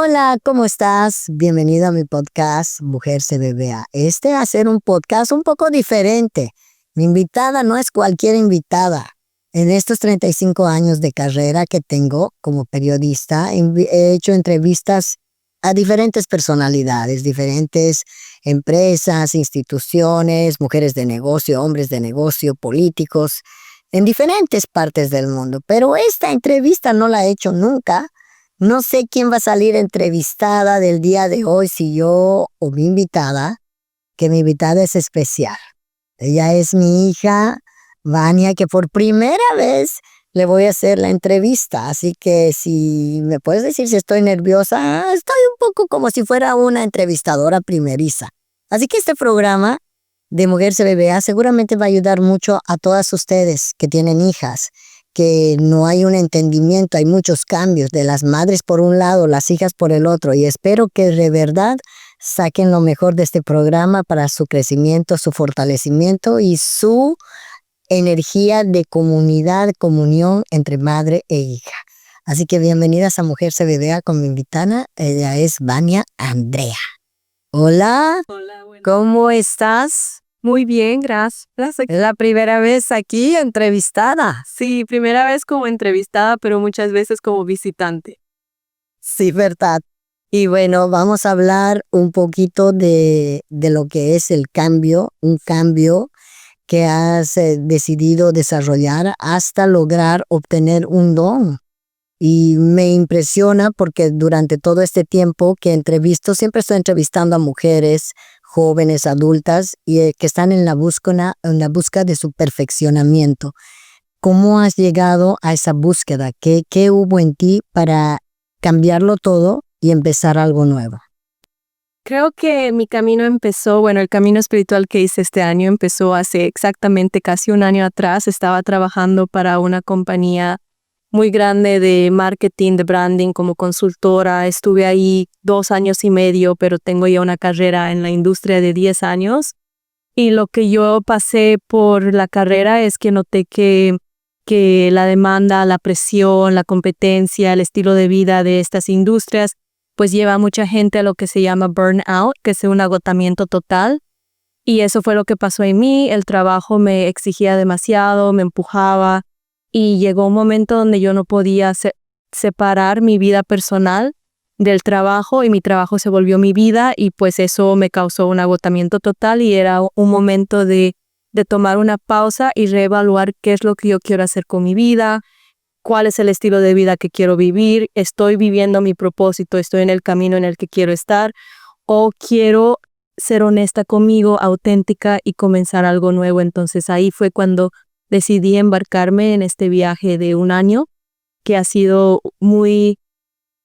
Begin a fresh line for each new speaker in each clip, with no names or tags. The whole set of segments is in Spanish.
Hola, ¿cómo estás? Bienvenido a mi podcast Mujer CBBA. Este va a ser un podcast un poco diferente. Mi invitada no es cualquier invitada. En estos 35 años de carrera que tengo como periodista, he hecho entrevistas a diferentes personalidades, diferentes empresas, instituciones, mujeres de negocio, hombres de negocio, políticos, en diferentes partes del mundo. Pero esta entrevista no la he hecho nunca. No sé quién va a salir entrevistada del día de hoy, si yo o mi invitada, que mi invitada es especial. Ella es mi hija, Vania, que por primera vez le voy a hacer la entrevista. Así que si me puedes decir si estoy nerviosa, estoy un poco como si fuera una entrevistadora primeriza. Así que este programa de Mujer CBBA seguramente va a ayudar mucho a todas ustedes que tienen hijas, que no hay un entendimiento, hay muchos cambios de las madres por un lado, las hijas por el otro, y espero que de verdad saquen lo mejor de este programa para su crecimiento, su fortalecimiento y su energía de comunidad, comunión entre madre e hija. Así que bienvenidas a Mujer CBDA con mi invitada, ella es Vania Andrea. Hola,
Hola, bueno.
¿cómo estás?
Muy bien, gracias.
Es la primera vez aquí entrevistada.
Sí, primera vez como entrevistada, pero muchas veces como visitante.
Sí, verdad. Y bueno, vamos a hablar un poquito de lo que es el cambio, un cambio que has decidido desarrollar hasta lograr obtener un don. Y me impresiona porque durante todo este tiempo que entrevisto, siempre estoy entrevistando a mujeres, jóvenes, adultas, y que están en la búsqueda de su perfeccionamiento. ¿Cómo has llegado a esa búsqueda? ¿Qué hubo en ti para cambiarlo todo y empezar algo nuevo?
Creo que mi camino empezó, el camino espiritual que hice este año empezó hace exactamente casi un año atrás. Estaba trabajando para una compañía muy grande de marketing, de branding como consultora. Estuve ahí 2 años y medio, pero tengo ya una carrera en la industria de 10 años. Y lo que yo pasé por la carrera es que noté que la demanda, la presión, la competencia, el estilo de vida de estas industrias, pues lleva a mucha gente a lo que se llama burnout, que es un agotamiento total. Y eso fue lo que pasó en mí. El trabajo me exigía demasiado, me empujaba y llegó un momento donde yo no podía separar mi vida personal del trabajo y mi trabajo se volvió mi vida y pues eso me causó un agotamiento total y era un momento de tomar una pausa y reevaluar qué es lo que yo quiero hacer con mi vida, cuál es el estilo de vida que quiero vivir, estoy viviendo mi propósito, estoy en el camino en el que quiero estar o quiero ser honesta conmigo, auténtica y comenzar algo nuevo. Entonces ahí fue cuando decidí embarcarme en este viaje de un año que ha sido muy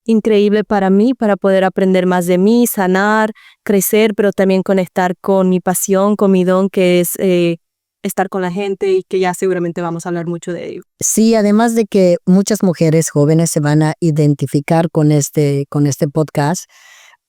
increíble para mí, para poder aprender más de mí, sanar, crecer, pero también conectar con mi pasión, con mi don, que es estar con la gente y que ya seguramente vamos a hablar mucho de ello.
Sí, además de que muchas mujeres jóvenes se van a identificar con este podcast,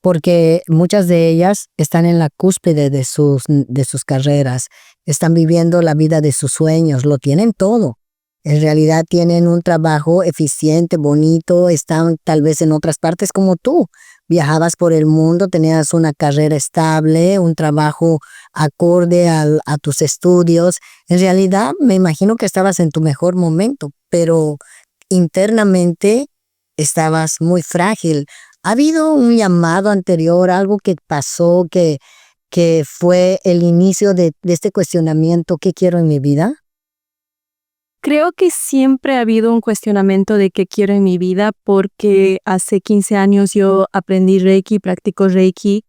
porque muchas de ellas están en la cúspide de sus carreras, están viviendo la vida de sus sueños, lo tienen todo. En realidad tienen un trabajo eficiente, bonito, están tal vez en otras partes como tú. Viajabas por el mundo, tenías una carrera estable, un trabajo acorde a tus estudios. En realidad me imagino que estabas en tu mejor momento, pero internamente estabas muy frágil. ¿Ha habido un llamado anterior, algo que pasó que fue el inicio de este cuestionamiento? ¿Qué quiero en mi vida?
Creo que siempre ha habido un cuestionamiento de qué quiero en mi vida porque hace 15 años yo aprendí Reiki, practico Reiki,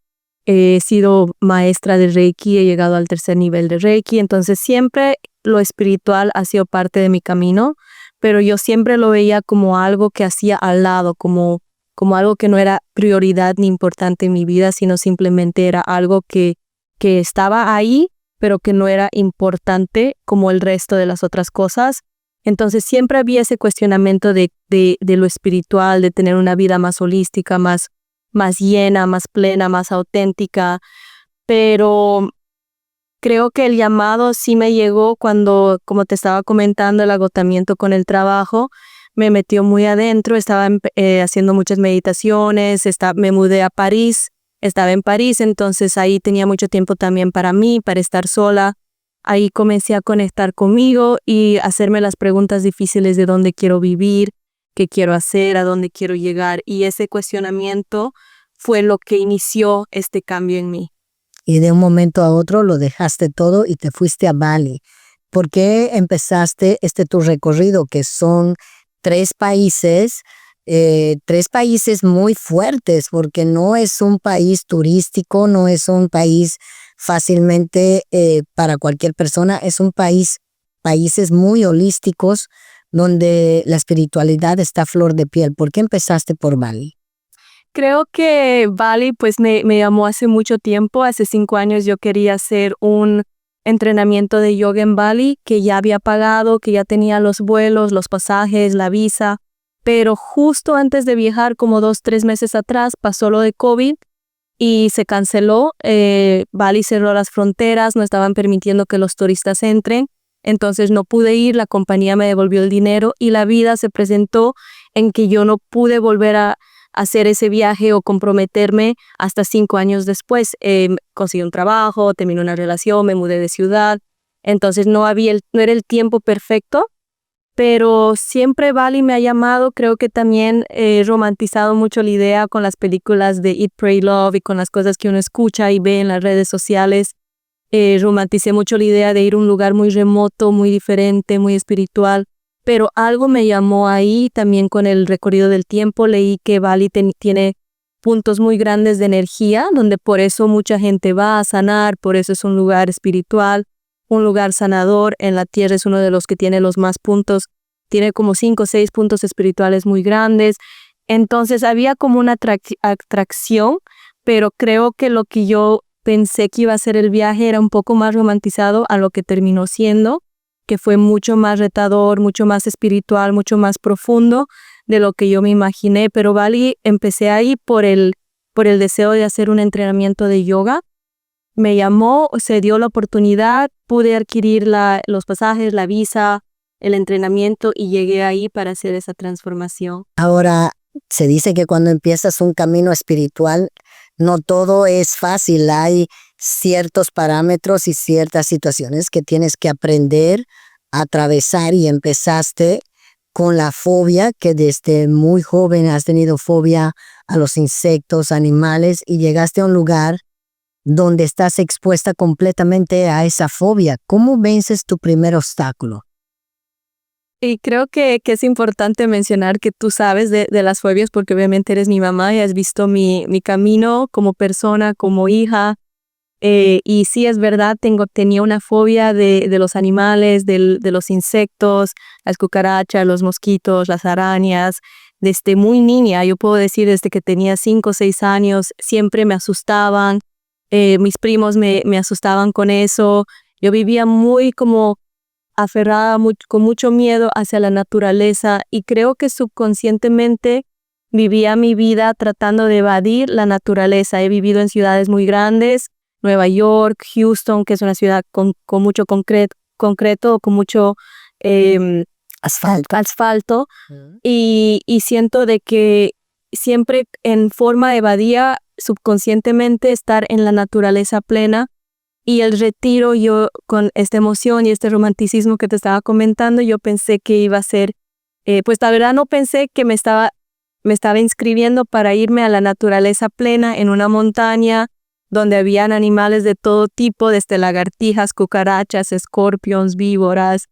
he sido maestra de Reiki, he llegado al 3er nivel de Reiki, entonces siempre lo espiritual ha sido parte de mi camino, pero yo siempre lo veía como algo que hacía al lado, como algo que no era prioridad ni importante en mi vida, sino simplemente era algo que estaba ahí, pero que no era importante como el resto de las otras cosas. Entonces siempre había ese cuestionamiento de lo espiritual, de tener una vida más holística, más llena, más plena, más auténtica, pero creo que el llamado sí me llegó cuando, como te estaba comentando, el agotamiento con el trabajo me metió muy adentro, estaba haciendo muchas meditaciones, me mudé a París, estaba en París, entonces ahí tenía mucho tiempo también para mí, para estar sola. Ahí comencé a conectar conmigo y hacerme las preguntas difíciles de dónde quiero vivir, qué quiero hacer, a dónde quiero llegar. Y ese cuestionamiento fue lo que inició este cambio en mí.
Y de un momento a otro lo dejaste todo y te fuiste a Bali. ¿Por qué empezaste tu recorrido, que son tres países muy fuertes, porque no es un país turístico, no es un país fácilmente para cualquier persona, es un países muy holísticos donde la espiritualidad está a flor de piel? ¿Por qué empezaste por Bali?
Creo que Bali pues me llamó hace mucho tiempo. Hace 5 años yo quería hacer un entrenamiento de yoga en Bali que ya había pagado, que ya tenía los vuelos, los pasajes, la visa. Pero justo antes de viajar, como 2, 3 meses atrás, pasó lo de COVID y se canceló. Bali cerró las fronteras, no estaban permitiendo que los turistas entren. Entonces no pude ir, la compañía me devolvió el dinero y la vida se presentó en que yo no pude volver a hacer ese viaje o comprometerme hasta 5 años después. Conseguí un trabajo, terminé una relación, me mudé de ciudad. Entonces no era el tiempo perfecto, pero siempre Bali me ha llamado. Creo que también he romantizado mucho la idea con las películas de Eat, Pray, Love y con las cosas que uno escucha y ve en las redes sociales. Romanticé mucho la idea de ir a un lugar muy remoto, muy diferente, muy espiritual. Pero algo me llamó ahí también con el recorrido del tiempo. Leí que Bali tiene puntos muy grandes de energía, donde por eso mucha gente va a sanar, por eso es un lugar espiritual, un lugar sanador. En la tierra es uno de los que tiene los más puntos, tiene como 5 o 6 puntos espirituales muy grandes. Entonces había como una atracción, pero creo que lo que yo pensé que iba a ser el viaje era un poco más romantizado a lo que terminó siendo, que fue mucho más retador, mucho más espiritual, mucho más profundo de lo que yo me imaginé. Pero Bali, empecé ahí por el deseo de hacer un entrenamiento de yoga. Me llamó, se dio la oportunidad, pude adquirir los pasajes, la visa, el entrenamiento y llegué ahí para hacer esa transformación.
Ahora, se dice que cuando empiezas un camino espiritual, no todo es fácil. Hay ciertos parámetros y ciertas situaciones que tienes que aprender a atravesar, y empezaste con la fobia, que desde muy joven has tenido fobia a los insectos, animales, y llegaste a un lugar donde estás expuesta completamente a esa fobia. ¿Cómo vences tu primer obstáculo?
Y creo que es importante mencionar que tú sabes de las fobias porque obviamente eres mi mamá y has visto mi camino como persona, como hija. Y sí, es verdad, tenía una fobia de los animales, de los insectos, las cucarachas, los mosquitos, las arañas. Desde muy niña, yo puedo decir desde que tenía 5 o 6 años, siempre me asustaban. Mis primos me asustaban con eso. Yo vivía muy como aferrada, con mucho miedo hacia la naturaleza, y creo que subconscientemente vivía mi vida tratando de evadir la naturaleza. He vivido en ciudades muy grandes, Nueva York, Houston, que es una ciudad con mucho concreto, con mucho asfalto. Y siento de que siempre en forma evadía subconscientemente estar en la naturaleza plena. Y el retiro, yo con esta emoción y este romanticismo que te estaba comentando, yo pensé que iba a ser, pues la verdad no pensé que me estaba inscribiendo para irme a la naturaleza plena en una montaña donde habían animales de todo tipo, desde lagartijas, cucarachas, escorpiones, víboras,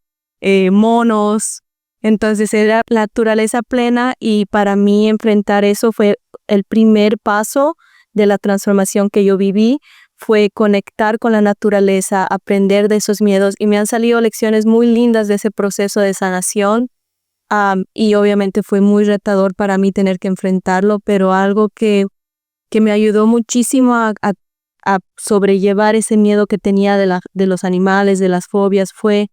monos. Entonces era la naturaleza plena, y para mí enfrentar eso fue el primer paso de la transformación que yo viví. Fue conectar con la naturaleza, aprender de esos miedos, y me han salido lecciones muy lindas de ese proceso de sanación. Y obviamente fue muy retador para mí tener que enfrentarlo, pero algo que me ayudó muchísimo a sobrellevar ese miedo que tenía de los animales, de las fobias, fue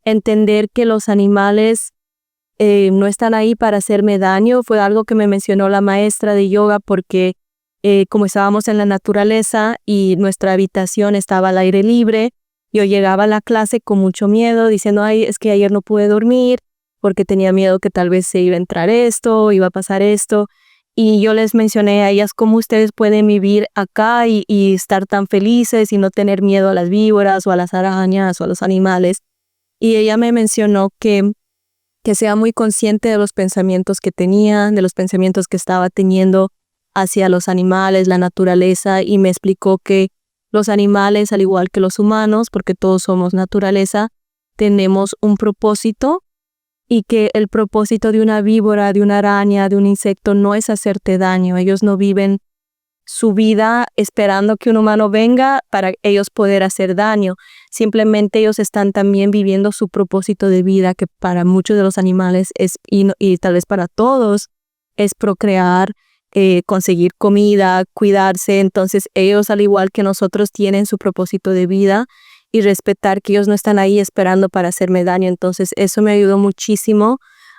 entender que los animales no están ahí para hacerme daño. Fue algo que me mencionó la maestra de yoga, porque como estábamos en la naturaleza y nuestra habitación estaba al aire libre, yo llegaba a la clase con mucho miedo, diciendo, ay, es que ayer no pude dormir, porque tenía miedo que tal vez se iba a entrar esto, iba a pasar esto. Y yo les mencioné a ellas cómo ustedes pueden vivir acá y estar tan felices y no tener miedo a las víboras o a las arañas o a los animales. Y ella me mencionó que sea muy consciente de los pensamientos que tenía, de los pensamientos que estaba teniendo hacia los animales, la naturaleza, y me explicó que los animales, al igual que los humanos, porque todos somos naturaleza, tenemos un propósito y que el propósito de una víbora, de una araña, de un insecto no es hacerte daño. Ellos no viven su vida esperando que un humano venga para ellos poder hacer daño. Simplemente ellos están también viviendo su propósito de vida, que para muchos de los animales es, y tal vez para todos, es procrear, conseguir comida, cuidarse. Entonces ellos, al igual que nosotros, tienen su propósito de vida y respetar que ellos no están ahí esperando para hacerme daño. Entonces eso me ayudó muchísimo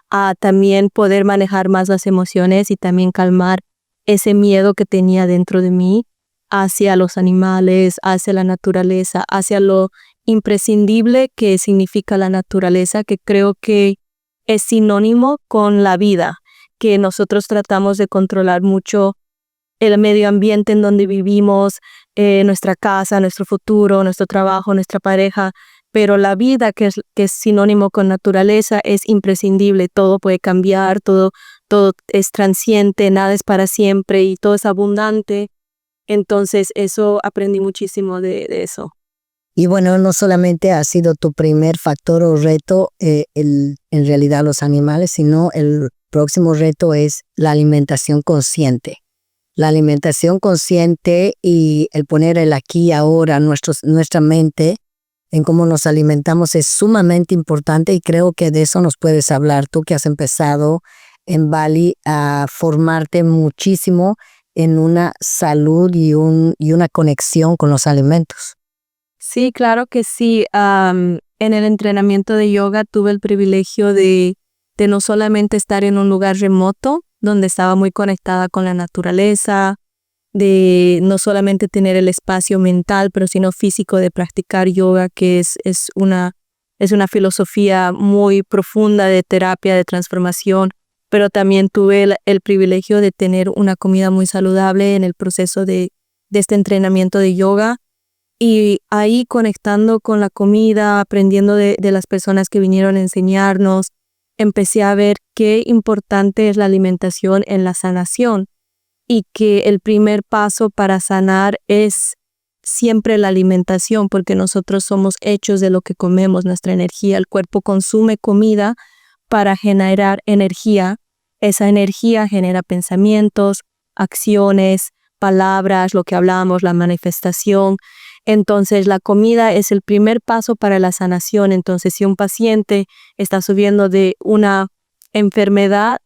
a también poder manejar más las emociones y también calmar ese miedo que tenía dentro de mí hacia los animales, hacia la naturaleza, hacia lo imprescindible que significa la naturaleza, que creo que es sinónimo con la vida, que nosotros tratamos de controlar mucho el medio ambiente en donde vivimos, nuestra casa, nuestro futuro, nuestro trabajo, nuestra pareja, pero la vida que es sinónimo con naturaleza es imprescindible. Todo puede cambiar, todo es transiente, nada es para siempre y todo es abundante. Entonces eso aprendí muchísimo de eso.
Y bueno, no solamente ha sido tu primer factor o reto en realidad los animales, sino el próximo reto es la alimentación consciente. La alimentación consciente y el poner el aquí y ahora, nuestra mente, en cómo nos alimentamos es sumamente importante, y creo que de eso nos puedes hablar tú, que has empezado en Bali a formarte muchísimo en una salud y una conexión con los alimentos.
Sí, claro que sí. En el entrenamiento de yoga tuve el privilegio de no solamente estar en un lugar remoto, donde estaba muy conectada con la naturaleza, de no solamente tener el espacio mental, pero sino físico de practicar yoga, que es una filosofía muy profunda de terapia, de transformación, pero también tuve el privilegio de tener una comida muy saludable en el proceso de este entrenamiento de yoga. Y ahí conectando con la comida, aprendiendo de las personas que vinieron a enseñarnos, empecé a ver qué importante es la alimentación en la sanación y que el primer paso para sanar es siempre la alimentación, porque nosotros somos hechos de lo que comemos, nuestra energía. El cuerpo consume comida para generar energía. Esa energía genera pensamientos, acciones, palabras, lo que hablamos, la manifestación. Entonces la comida es el primer paso para la sanación. Entonces si un paciente está subiendo de una enfermedad,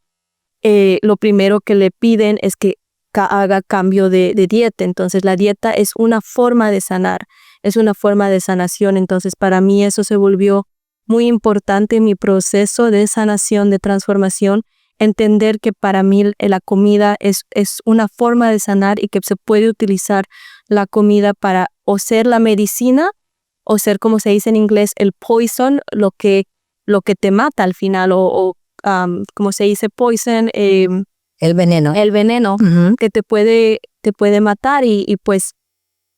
lo primero que le piden es que haga cambio de dieta. Entonces la dieta es una forma de sanar, es una forma de sanación. Entonces para mí eso se volvió muy importante en mi proceso de sanación, de transformación, entender que para mí la comida es una forma de sanar y que se puede utilizar la comida para o ser la medicina o ser, como se dice en inglés, el poison, lo que te mata al final, como se dice poison,
el veneno.
El veneno que te puede matar y pues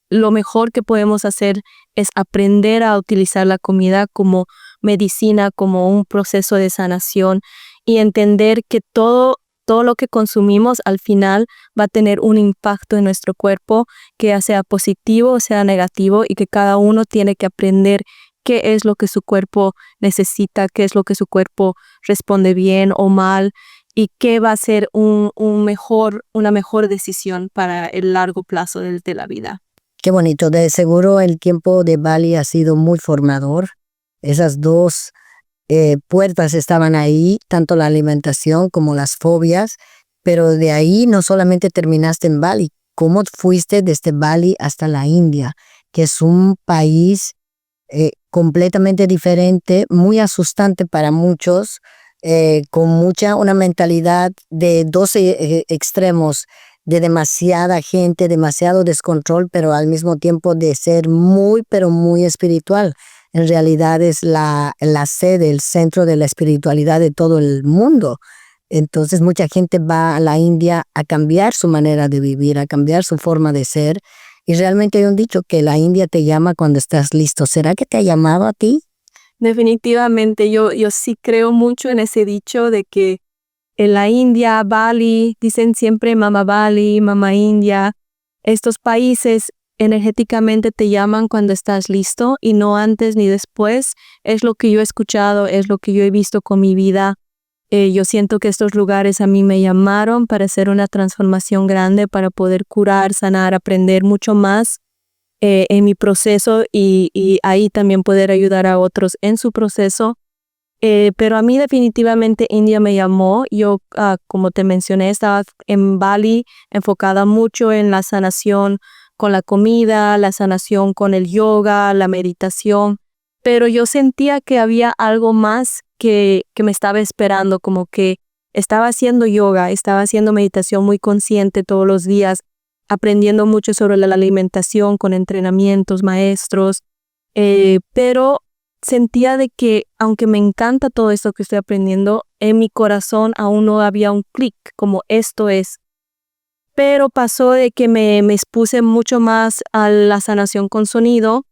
lo mejor que podemos hacer es aprender a utilizar la comida como medicina, como un proceso de sanación y entender que todo lo que consumimos al final va a tener un impacto en nuestro cuerpo, que ya sea positivo o sea negativo, y que cada uno tiene que aprender qué es lo que su cuerpo necesita, qué es lo que su cuerpo responde bien o mal, y qué va a ser una mejor decisión para el largo plazo de la vida.
Qué bonito. De seguro el tiempo de Bali ha sido muy formador. Esas dos puertas estaban ahí, tanto la alimentación como las fobias, pero de ahí no solamente terminaste en Bali. ¿Cómo fuiste desde Bali hasta la India, que es un país completamente diferente, muy asustante para muchos, con una mentalidad de dos extremos, de demasiada gente, demasiado descontrol, pero al mismo tiempo de ser muy, pero muy espiritual? en realidad es la sede, el centro de la espiritualidad de todo el mundo. Entonces mucha gente va a la India a cambiar su manera de vivir, a cambiar su forma de ser. Y realmente hay un dicho que la India te llama cuando estás listo. ¿Será que te ha llamado a ti?
Definitivamente, yo sí creo mucho en ese dicho de que en la India, Bali, dicen siempre Mama Bali, Mama India. Estos países energéticamente te llaman cuando estás listo y no antes ni después. Es lo que yo he escuchado, es lo que yo he visto con mi vida. Yo siento que estos lugares a mí me llamaron para hacer una transformación grande, para poder curar, sanar, aprender mucho más en mi proceso y ahí también poder ayudar a otros en su proceso. Pero a mí definitivamente India me llamó. Yo, como te mencioné, estaba en Bali enfocada mucho en la sanación con la comida, la sanación con el yoga, la meditación. Pero yo sentía que había algo más que me estaba esperando, como que estaba haciendo yoga, estaba haciendo meditación muy consciente todos los días, aprendiendo mucho sobre la alimentación con entrenamientos, maestros, pero sentía de que aunque me encanta todo esto que estoy aprendiendo, en mi corazón aún no había un clic, como esto es. Pero pasó de que me expuse mucho más a la sanación con sonido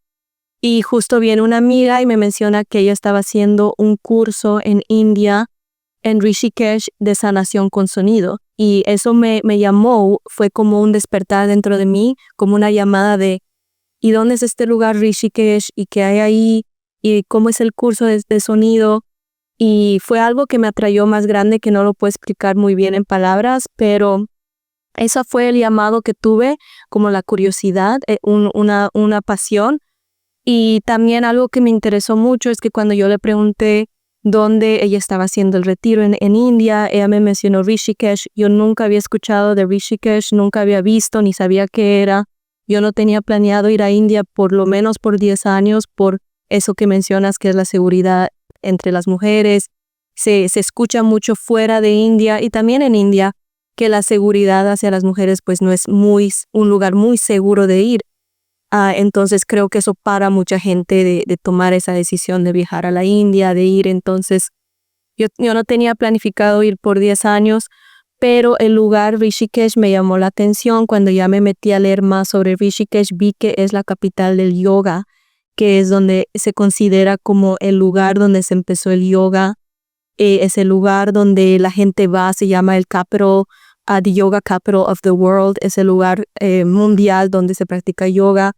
y justo viene una amiga y me menciona que ella estaba haciendo un curso en India, en Rishikesh, de sanación con sonido. Y eso me llamó, fue como un despertar dentro de mí, como una llamada de ¿y dónde es este lugar Rishikesh? ¿Y qué hay ahí? ¿Y cómo es el curso de sonido? Y fue algo que me atrayó más grande, que no lo puedo explicar muy bien en palabras, pero eso fue el llamado que tuve, como la curiosidad, una pasión. Y también algo que me interesó mucho es que cuando yo le pregunté dónde ella estaba haciendo el retiro en India, ella me mencionó Rishikesh. Yo nunca había escuchado de Rishikesh, nunca había visto ni sabía qué era. Yo no tenía planeado ir a India por lo menos por 10 años, por eso que mencionas que es la seguridad entre las mujeres. Se escucha mucho fuera de India y también en India que la seguridad hacia las mujeres pues no es un lugar muy seguro de ir. Entonces creo que eso para mucha gente de tomar esa decisión de viajar a la India, de ir. Entonces yo no tenía planificado ir por 10 años, pero el lugar Rishikesh me llamó la atención. Cuando ya me metí a leer más sobre Rishikesh, vi que es la capital del yoga, que es donde se considera como el lugar donde se empezó el yoga. Es el lugar donde la gente va, se llama el capital, the Yoga Capital of the World, es el lugar mundial donde se practica yoga.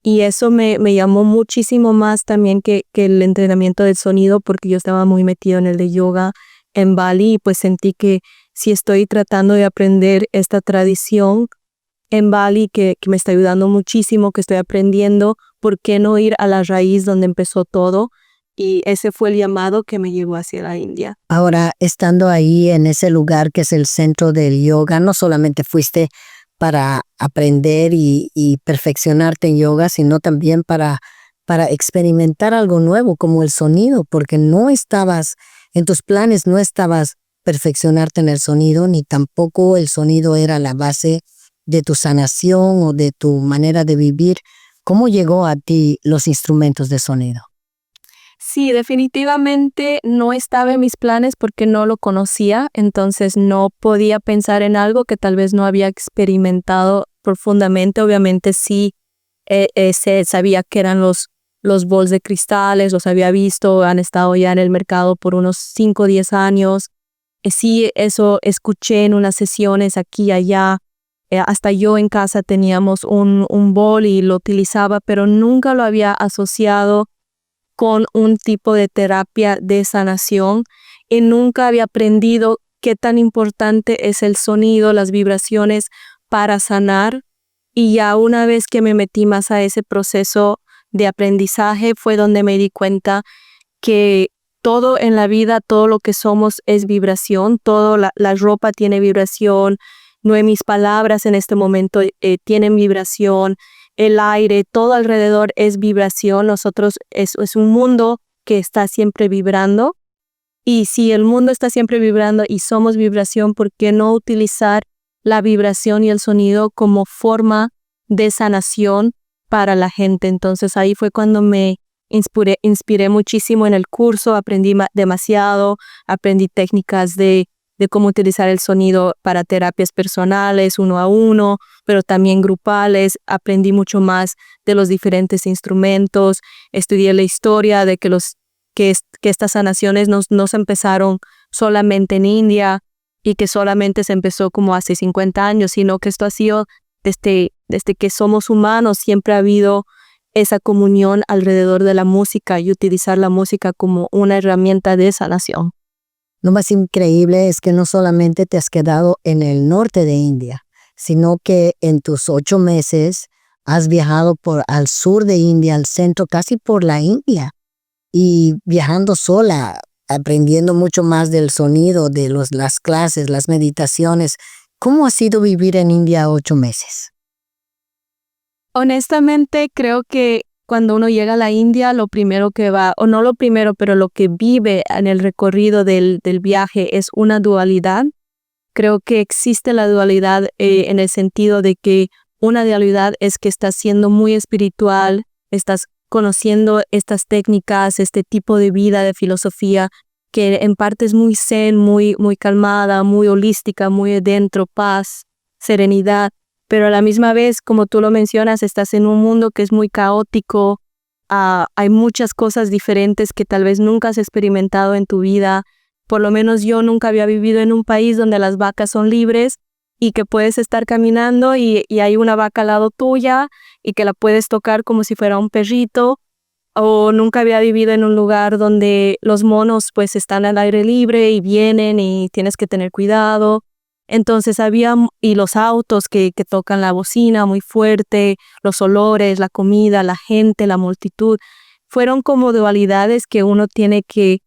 Y eso me llamó muchísimo más también que el entrenamiento del sonido, porque yo estaba muy metido en el de yoga en Bali y pues sentí que si estoy tratando de aprender esta tradición en Bali que me está ayudando muchísimo, que estoy aprendiendo, ¿por qué no ir a la raíz donde empezó todo? Y ese fue el llamado que me llevó hacia la India.
Ahora, estando ahí en ese lugar que es el centro del yoga, no solamente fuiste para aprender y perfeccionarte en yoga, sino también para experimentar algo nuevo como el sonido, porque no estabas, en tus planes no estabas perfeccionarte en el sonido, ni tampoco el sonido era la base de tu sanación o de tu manera de vivir. ¿Cómo llegó a ti los instrumentos de sonido?
Sí, definitivamente no estaba en mis planes porque no lo conocía, entonces no podía pensar en algo que tal vez no había experimentado profundamente. Obviamente sí, sabía que eran los bowls de cristales, los había visto, han estado ya en el mercado por unos 5 o 10 años. Sí, eso escuché en unas sesiones aquí y allá. Hasta yo en casa teníamos un bowl y lo utilizaba, pero nunca lo había asociado con un tipo de terapia de sanación y nunca había aprendido qué tan importante es el sonido, las vibraciones para sanar. Y ya una vez que me metí más a ese proceso de aprendizaje fue donde me di cuenta que todo en la vida, todo lo que somos es vibración, todo la ropa tiene vibración, no mis palabras en este momento tienen vibración, el aire, todo alrededor es vibración. Nosotros es un mundo que está siempre vibrando. Y si el mundo está siempre vibrando y somos vibración, ¿por qué no utilizar la vibración y el sonido como forma de sanación para la gente? Entonces ahí fue cuando me inspiré muchísimo en el curso, aprendí demasiado, aprendí técnicas de cómo utilizar el sonido para terapias personales, uno a uno, pero también grupales. Aprendí mucho más de los diferentes instrumentos, estudié la historia de que estas sanaciones no se empezaron solamente en India y que solamente se empezó como hace 50 años, sino que esto ha sido desde que somos humanos, siempre ha habido esa comunión alrededor de la música y utilizar la música como una herramienta de sanación.
Lo más increíble es que no solamente te has quedado en el norte de India, sino que en tus 8 meses has viajado al sur de India, al centro, casi por la India, y viajando sola, aprendiendo mucho más del sonido, de las clases, las meditaciones. ¿Cómo ha sido vivir en India 8 meses?
Honestamente, creo que cuando uno llega a la India, lo primero que va, o no lo primero, pero lo que vive en el recorrido del viaje es una dualidad. Creo que existe la dualidad en el sentido de que una dualidad es que estás siendo muy espiritual, estás conociendo estas técnicas, este tipo de vida, de filosofía, que en parte es muy zen, muy calmada, muy holística, muy de dentro, paz, serenidad. Pero a la misma vez, como tú lo mencionas, estás en un mundo que es muy caótico, hay muchas cosas diferentes que tal vez nunca has experimentado en tu vida. Por lo menos yo nunca había vivido en un país donde las vacas son libres y que puedes estar caminando y hay una vaca al lado tuya y que la puedes tocar como si fuera un perrito. O nunca había vivido en un lugar donde los monos pues están al aire libre y vienen y tienes que tener cuidado. Entonces y los autos que tocan la bocina muy fuerte, los olores, la comida, la gente, la multitud, fueron como dualidades que uno tiene que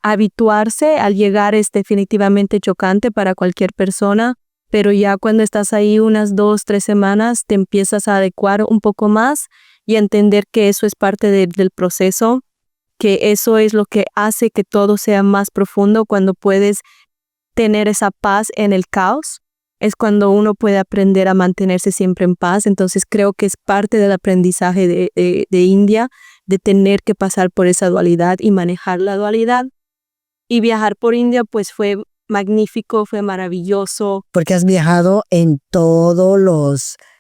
habituarse. Al llegar es definitivamente chocante para cualquier persona, pero ya cuando estás ahí unas 2, 3 semanas te empiezas a adecuar un poco más y entender que eso es parte del proceso, que eso es lo que hace que todo sea más profundo. Cuando puedes tener esa paz en el caos, es cuando uno puede aprender a mantenerse siempre en paz. Entonces creo que es parte del aprendizaje de India, de tener que pasar por esa dualidad y manejar la dualidad. Y viajar por India pues fue magnífico, fue maravilloso.
Porque has viajado en todos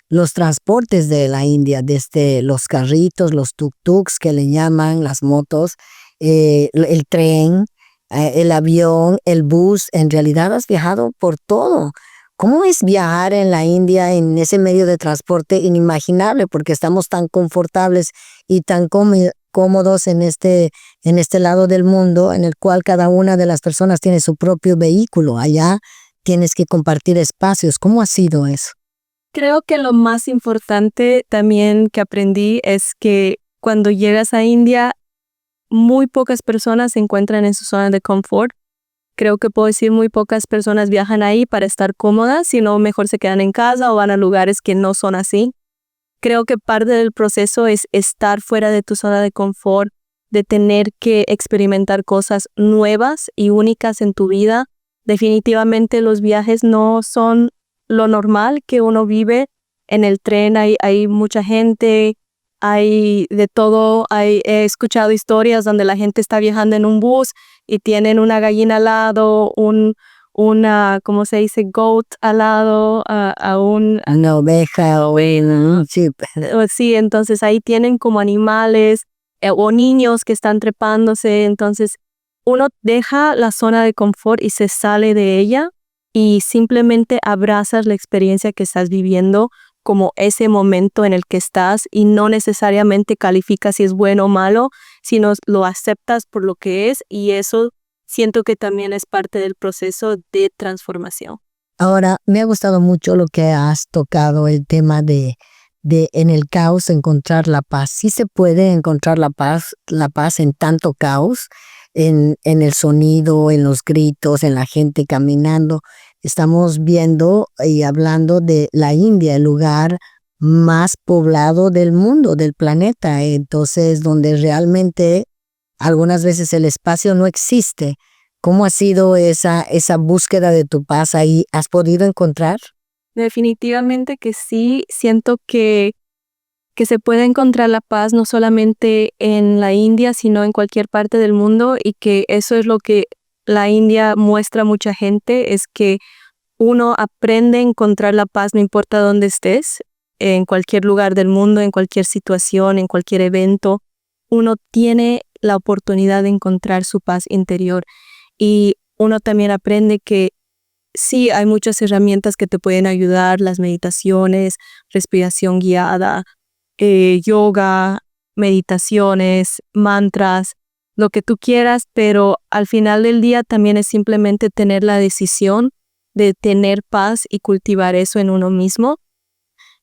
los transportes de la India, desde los carritos, los tuk-tuks que le llaman, las motos, el tren, el avión, el bus. En realidad has viajado por todo. ¿Cómo es viajar en la India en ese medio de transporte inimaginable? Porque estamos tan confortables y tan cómodos en este lado del mundo, en el cual cada una de las personas tiene su propio vehículo. Allá tienes que compartir espacios. ¿Cómo ha sido eso?
Creo que lo más importante también que aprendí es que cuando llegas a India, muy pocas personas se encuentran en su zona de confort. Creo que puedo decir muy pocas personas viajan ahí para estar cómodas, sino mejor se quedan en casa o van a lugares que no son así. Creo que parte del proceso es estar fuera de tu zona de confort, de tener que experimentar cosas nuevas y únicas en tu vida. Definitivamente los viajes no son lo normal que uno vive. En el tren hay mucha gente, hay de todo. He escuchado historias donde la gente está viajando en un bus y tienen una gallina al lado, una, ¿cómo se dice? Goat al lado,
Una oveja o sí.
Sí, entonces ahí tienen como animales o niños que están trepándose. Entonces uno deja la zona de confort y se sale de ella y simplemente abrazas la experiencia que estás viviendo como ese momento en el que estás y no necesariamente calificas si es bueno o malo, sino lo aceptas por lo que es, y eso siento que también es parte del proceso de transformación.
Ahora, me ha gustado mucho lo que has tocado, el tema de en el caos encontrar la paz. Sí se puede encontrar la paz en tanto caos, en el sonido, en los gritos, en la gente caminando. Estamos viendo y hablando de la India, el lugar más poblado del mundo, del planeta. Entonces, donde realmente algunas veces el espacio no existe. ¿Cómo ha sido esa búsqueda de tu paz ahí? ¿Has podido encontrar?
Definitivamente que sí. Siento que que se puede encontrar la paz no solamente en la India, sino en cualquier parte del mundo, y que eso es lo que la India muestra a mucha gente, es que uno aprende a encontrar la paz no importa dónde estés, en cualquier lugar del mundo, en cualquier situación, en cualquier evento. Uno tiene la oportunidad de encontrar su paz interior, y uno también aprende que sí, hay muchas herramientas que te pueden ayudar, las meditaciones, respiración guiada, yoga, meditaciones, mantras, lo que tú quieras, pero al final del día también es simplemente tener la decisión de tener paz y cultivar eso en uno mismo.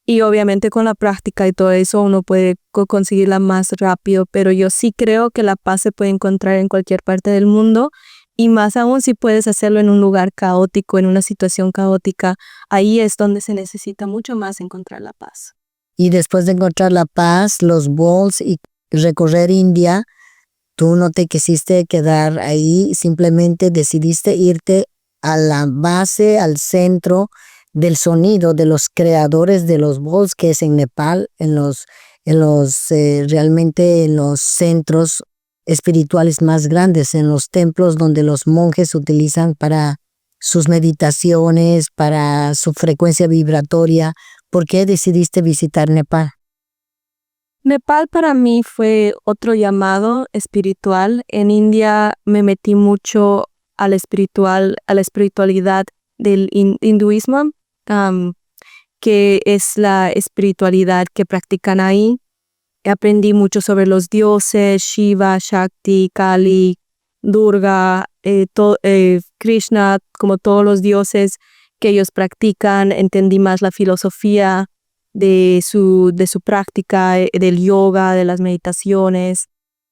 Y obviamente con la práctica y todo eso uno puede conseguirla más rápido, pero yo sí creo que la paz se puede encontrar en cualquier parte del mundo, y más aún si puedes hacerlo en un lugar caótico, en una situación caótica. Ahí es donde se necesita mucho más encontrar la paz.
Y después de encontrar la paz, los bowls y recorrer India, tú no te quisiste quedar ahí, simplemente decidiste irte a la base, al centro del sonido de los creadores de los bowls, que es en Nepal, realmente en los centros espirituales más grandes, en los templos donde los monjes utilizan para sus meditaciones, para su frecuencia vibratoria. ¿Por qué decidiste visitar Nepal?
Nepal para mí fue otro llamado espiritual. En India me metí mucho a la espiritualidad del hinduismo, que es la espiritualidad que practican ahí. Aprendí mucho sobre los dioses, Shiva, Shakti, Kali, Durga, Krishna, como todos los dioses que ellos practican. Entendí más la filosofía de su práctica, del yoga, de las meditaciones.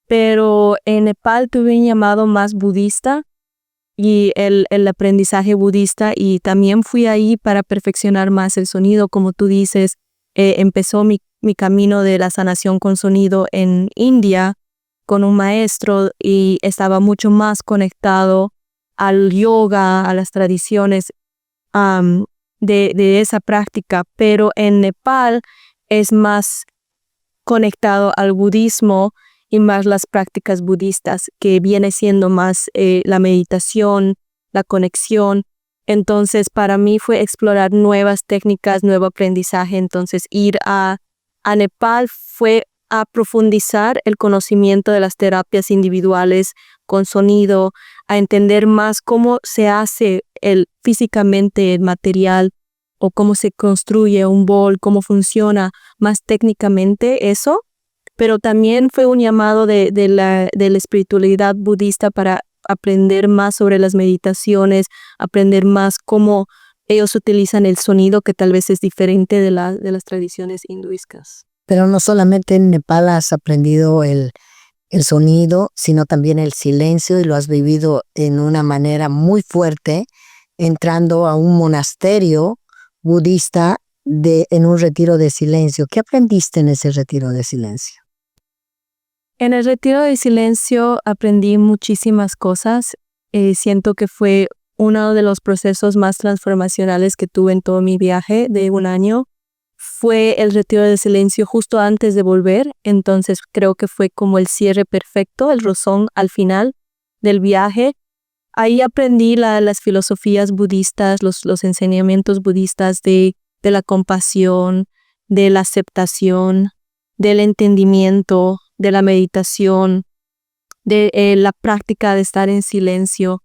Pero en Nepal tuve un llamado más budista y el aprendizaje budista, y también fui ahí para perfeccionar más el sonido. Como tú dices, empezó mi camino de la sanación con sonido en India con un maestro, y estaba mucho más conectado al yoga, a las tradiciones de esa práctica, pero en Nepal es más conectado al budismo y más las prácticas budistas, que viene siendo más la meditación, la conexión. Entonces para mí fue explorar nuevas técnicas, nuevo aprendizaje. Entonces ir a Nepal fue a profundizar el conocimiento de las terapias individuales con sonido, a entender más cómo se hace físicamente el material, o cómo se construye un bowl, cómo funciona más técnicamente eso. Pero también fue un llamado de la espiritualidad budista para aprender más sobre las meditaciones, aprender más cómo ellos utilizan el sonido, que tal vez es diferente de las tradiciones hinduistas.
Pero no solamente en Nepal has aprendido el sonido, sino también el silencio, y lo has vivido en una manera muy fuerte, entrando a un monasterio budista en un retiro de silencio. ¿Qué aprendiste en ese retiro de silencio?
En el retiro de silencio aprendí muchísimas cosas. Siento que fue uno de los procesos más transformacionales que tuve en todo mi viaje de un año. Fue el retiro de silencio justo antes de volver, entonces creo que fue como el cierre perfecto, el rozón al final del viaje. Ahí aprendí las filosofías budistas, los enseñamientos budistas de la compasión, de la aceptación, del entendimiento, de la meditación, de la práctica de estar en silencio.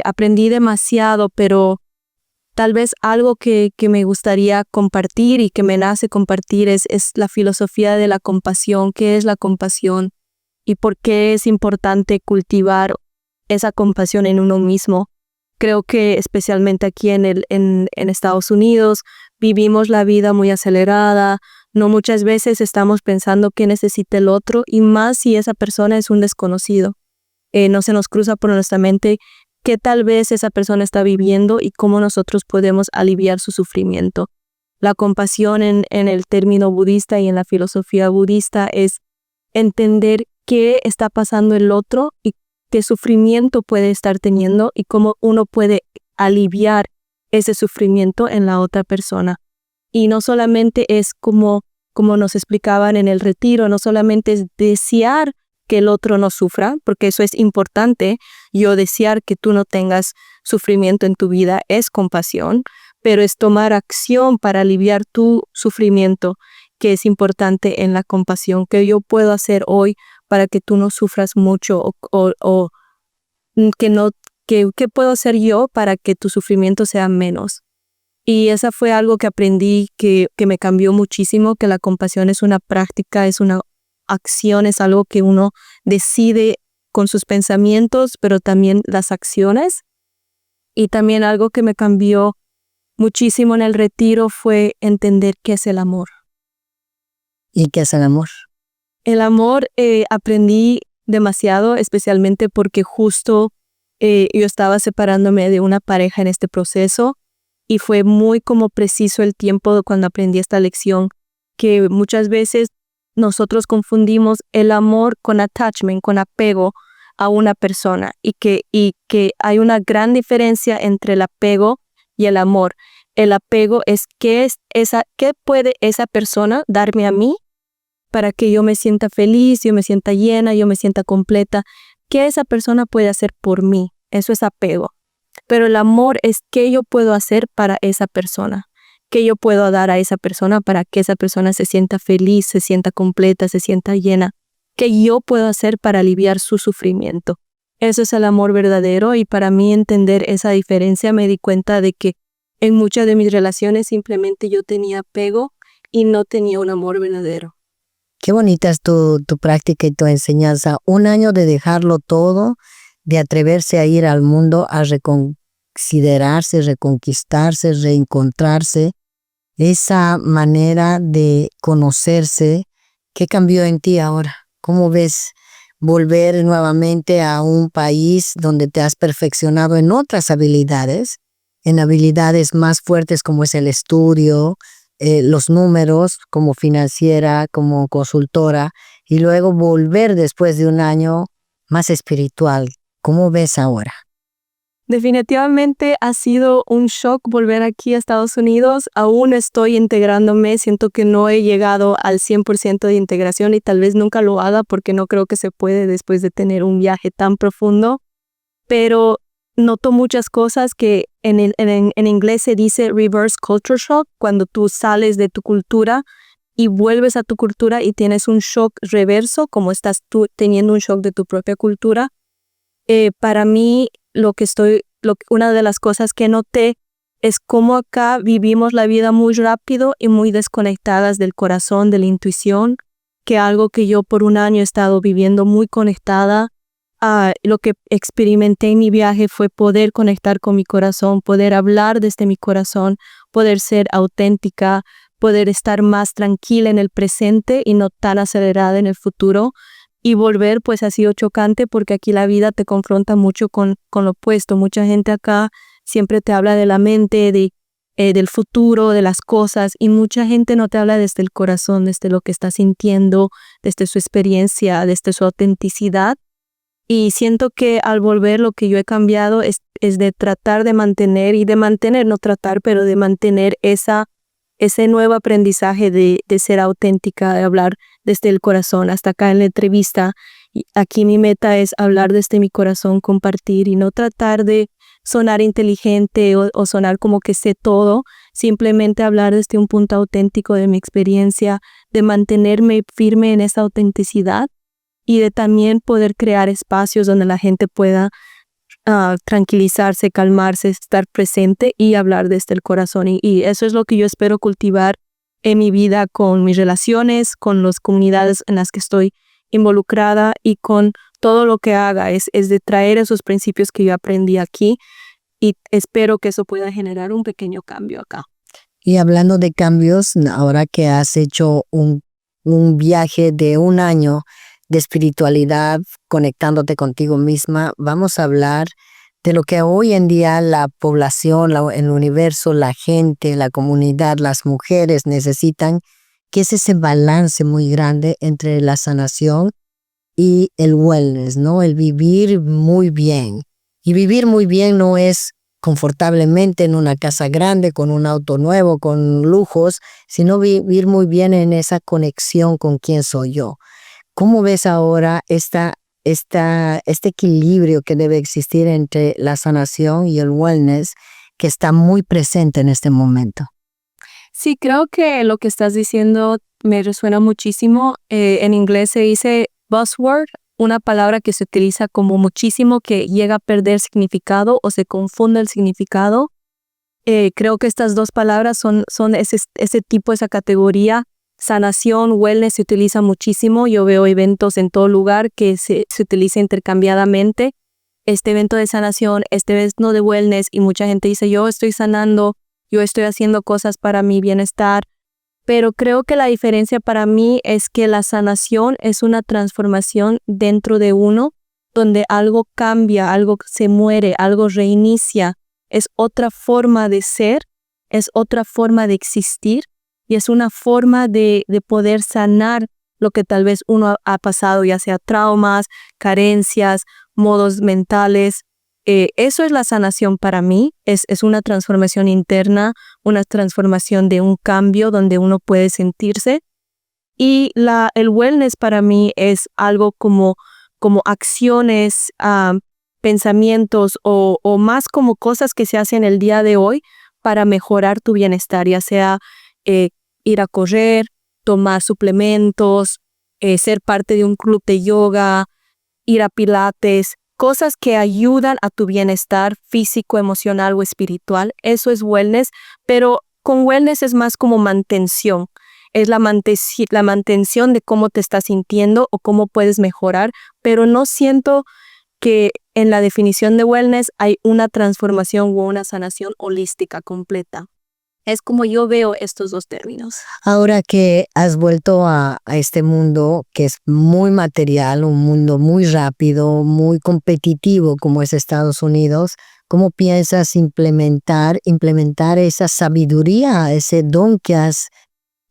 Aprendí demasiado, pero tal vez algo que me gustaría compartir y que me nace compartir es la filosofía de la compasión. ¿Qué es la compasión? ¿Y por qué es importante cultivar esa compasión en uno mismo? Creo que especialmente aquí en Estados Unidos vivimos la vida muy acelerada. No muchas veces estamos pensando qué necesita el otro, y más si esa persona es un desconocido. No se nos cruza por nuestra mente qué tal vez esa persona está viviendo y cómo nosotros podemos aliviar su sufrimiento. La compasión en el término budista y en la filosofía budista es entender qué está pasando el otro y qué sufrimiento puede estar teniendo, y cómo uno puede aliviar ese sufrimiento en la otra persona. Y no solamente es como como nos explicaban en el retiro, no solamente es desear que el otro no sufra, porque eso es importante. Yo desear que tú no tengas sufrimiento en tu vida es compasión, pero es tomar acción para aliviar tu sufrimiento, que es importante en la compasión. ¿Qué yo puedo hacer hoy para que tú no sufras mucho? ¿Qué puedo hacer yo para que tu sufrimiento sea menos? Y esa fue algo que aprendí que me cambió muchísimo, que la compasión es una práctica, es una acción, es algo que uno decide con sus pensamientos, pero también las acciones. Y también algo que me cambió muchísimo en el retiro fue entender qué es el amor.
¿Y qué es el amor?
El amor aprendí demasiado, especialmente porque justo yo estaba separándome de una pareja en este proceso y fue muy como preciso el tiempo cuando aprendí esta lección, que muchas veces nosotros confundimos el amor con attachment, con apego a una persona y que hay una gran diferencia entre el apego y el amor. El apego es qué puede esa persona darme a mí para que yo me sienta feliz, yo me sienta llena, yo me sienta completa. ¿Qué esa persona puede hacer por mí? Eso es apego. Pero el amor es qué yo puedo hacer para esa persona. ¿Qué yo puedo dar a esa persona para que esa persona se sienta feliz, se sienta completa, se sienta llena? ¿Qué yo puedo hacer para aliviar su sufrimiento? Eso es el amor verdadero, y para mí entender esa diferencia me di cuenta de que en muchas de mis relaciones simplemente yo tenía apego y no tenía un amor verdadero.
Qué bonita es tu práctica y tu enseñanza. 1 año de dejarlo todo, de atreverse a ir al mundo, a reconsiderarse, reconquistarse, reencontrarse. Esa manera de conocerse, ¿qué cambió en ti ahora? ¿Cómo ves volver nuevamente a un país donde te has perfeccionado en otras habilidades, en habilidades más fuertes como es el estudio, los números, como financiera, como consultora, y luego volver después de 1 año más espiritual? ¿Cómo ves ahora?
Definitivamente ha sido un shock volver aquí a Estados Unidos. Aún estoy integrándome, siento que no he llegado al 100% de integración y tal vez nunca lo haga porque no creo que se puede después de tener un viaje tan profundo. Pero noto muchas cosas que en inglés se dice reverse culture shock, cuando tú sales de tu cultura y vuelves a tu cultura y tienes un shock reverso, como estás tú teniendo un shock de tu propia cultura. Para mí, una de las cosas que noté es cómo acá vivimos la vida muy rápido y muy desconectadas del corazón, de la intuición, que algo que yo por 1 año he estado viviendo muy conectada. Lo que experimenté en mi viaje fue poder conectar con mi corazón, poder hablar desde mi corazón, poder ser auténtica, poder estar más tranquila en el presente y no tan acelerada en el futuro. Y volver pues ha sido chocante porque aquí la vida te confronta mucho con lo opuesto. Mucha gente acá siempre te habla de la mente, del futuro, de las cosas, y mucha gente no te habla desde el corazón, desde lo que está sintiendo, desde su experiencia, desde su autenticidad. Y siento que al volver lo que yo he cambiado es de tratar de mantener, no tratar, pero de mantener ese nuevo aprendizaje de ser auténtica, de hablar desde el corazón. Hasta acá en la entrevista, y aquí mi meta es hablar desde mi corazón, compartir y no tratar de sonar inteligente o sonar como que sé todo, simplemente hablar desde un punto auténtico de mi experiencia, de mantenerme firme en esa autenticidad y de también poder crear espacios donde la gente pueda tranquilizarse, calmarse, estar presente y hablar desde el corazón. Y eso es lo que yo espero cultivar en mi vida, con mis relaciones, con las comunidades en las que estoy involucrada y con todo lo que haga. Es de traer esos principios que yo aprendí aquí, y espero que eso pueda generar un pequeño cambio acá.
Y hablando de cambios, ahora que has hecho un viaje de 1 año de espiritualidad, conectándote contigo misma, vamos a hablar de lo que hoy en día la población, el universo, la gente, la comunidad, las mujeres necesitan, que es ese balance muy grande entre la sanación y el wellness, ¿no? El vivir muy bien. Y vivir muy bien no es confortablemente en una casa grande, con un auto nuevo, con lujos, sino vivir muy bien en esa conexión con quién soy yo. ¿Cómo ves ahora este equilibrio que debe existir entre la sanación y el wellness que está muy presente en este momento?
Sí, creo que lo que estás diciendo me resuena muchísimo. En inglés se dice buzzword, una palabra que se utiliza como muchísimo, que llega a perder significado o se confunde el significado. Creo que estas dos palabras son ese tipo, esa categoría. Sanación, wellness se utiliza muchísimo. Yo veo eventos en todo lugar que se utiliza intercambiadamente. Este evento de sanación, este evento de wellness, y mucha gente dice, yo estoy sanando, yo estoy haciendo cosas para mi bienestar. Pero creo que la diferencia para mí es que la sanación es una transformación dentro de uno, donde algo cambia, algo se muere, algo reinicia. Es otra forma de ser, es otra forma de existir y es una forma de poder sanar lo que tal vez uno ha pasado, ya sea traumas, carencias, modos mentales. Eso es la sanación para mí, es una transformación interna, una transformación de un cambio donde uno puede sentirse. Y el wellness para mí es algo como acciones, pensamientos o más como cosas que se hacen el día de hoy para mejorar tu bienestar, ya sea ir a correr, tomar suplementos, ser parte de un club de yoga, ir a pilates, cosas que ayudan a tu bienestar físico, emocional o espiritual. Eso es wellness, pero con wellness es más como mantención. Es la mantención de cómo te estás sintiendo o cómo puedes mejorar, pero no siento que en la definición de wellness hay una transformación o una sanación holística completa. Es como yo veo estos dos términos.
Ahora que has vuelto a este mundo que es muy material, un mundo muy rápido, muy competitivo como es Estados Unidos, ¿cómo piensas implementar esa sabiduría, ese don que has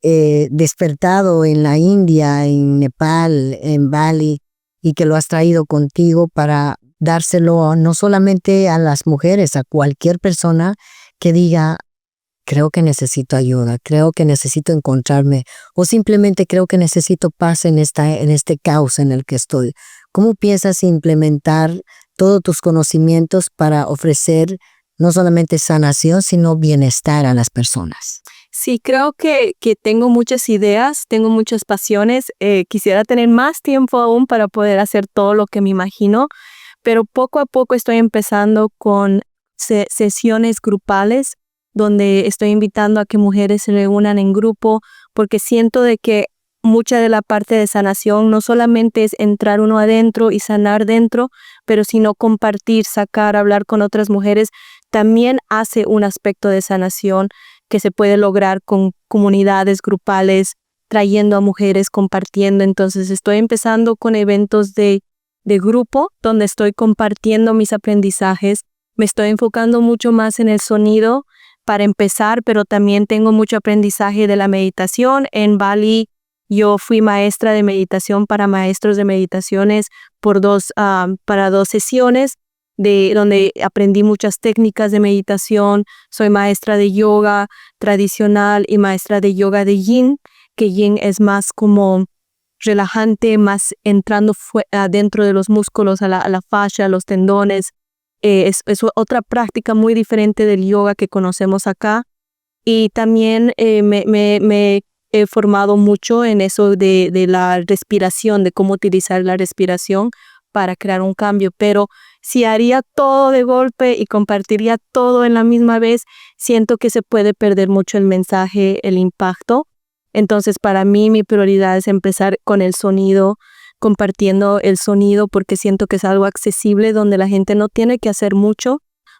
despertado en la India, en Nepal, en Bali, y que lo has traído contigo para dárselo no solamente a las mujeres, a cualquier persona que diga, creo que necesito ayuda, creo que necesito encontrarme, o simplemente creo que necesito paz en este caos en el que estoy? ¿Cómo piensas implementar todos tus conocimientos para ofrecer no solamente sanación, sino bienestar a las personas?
Sí, creo que tengo muchas ideas, tengo muchas pasiones. Quisiera tener más tiempo aún para poder hacer todo lo que me imagino, pero poco a poco estoy empezando con sesiones grupales donde estoy invitando a que mujeres se reúnan en grupo, porque siento de que mucha de la parte de sanación no solamente es entrar uno adentro y sanar dentro, pero sino compartir, sacar, hablar con otras mujeres, también hace un aspecto de sanación que se puede lograr con comunidades grupales, trayendo a mujeres, compartiendo. Entonces estoy empezando con eventos de grupo, donde estoy compartiendo mis aprendizajes. Me estoy enfocando mucho más en el sonido para empezar, pero también tengo mucho aprendizaje de la meditación. En Bali yo fui maestra de meditación para maestros de meditaciones para 2 sesiones, donde aprendí muchas técnicas de meditación. Soy maestra de yoga tradicional y maestra de yoga de yin, que yin es más como relajante, más entrando dentro de los músculos, a la fascia, a los tendones. Es otra práctica muy diferente del yoga que conocemos acá. Y también me he formado mucho en eso de la respiración, de cómo utilizar la respiración para crear un cambio. Pero si haría todo de golpe y compartiría todo en la misma vez, siento que se puede perder mucho el mensaje, el impacto. Entonces, para mí, mi prioridad es empezar con el sonido, compartiendo el sonido, porque siento que es algo accesible, donde la gente no tiene que hacer mucho,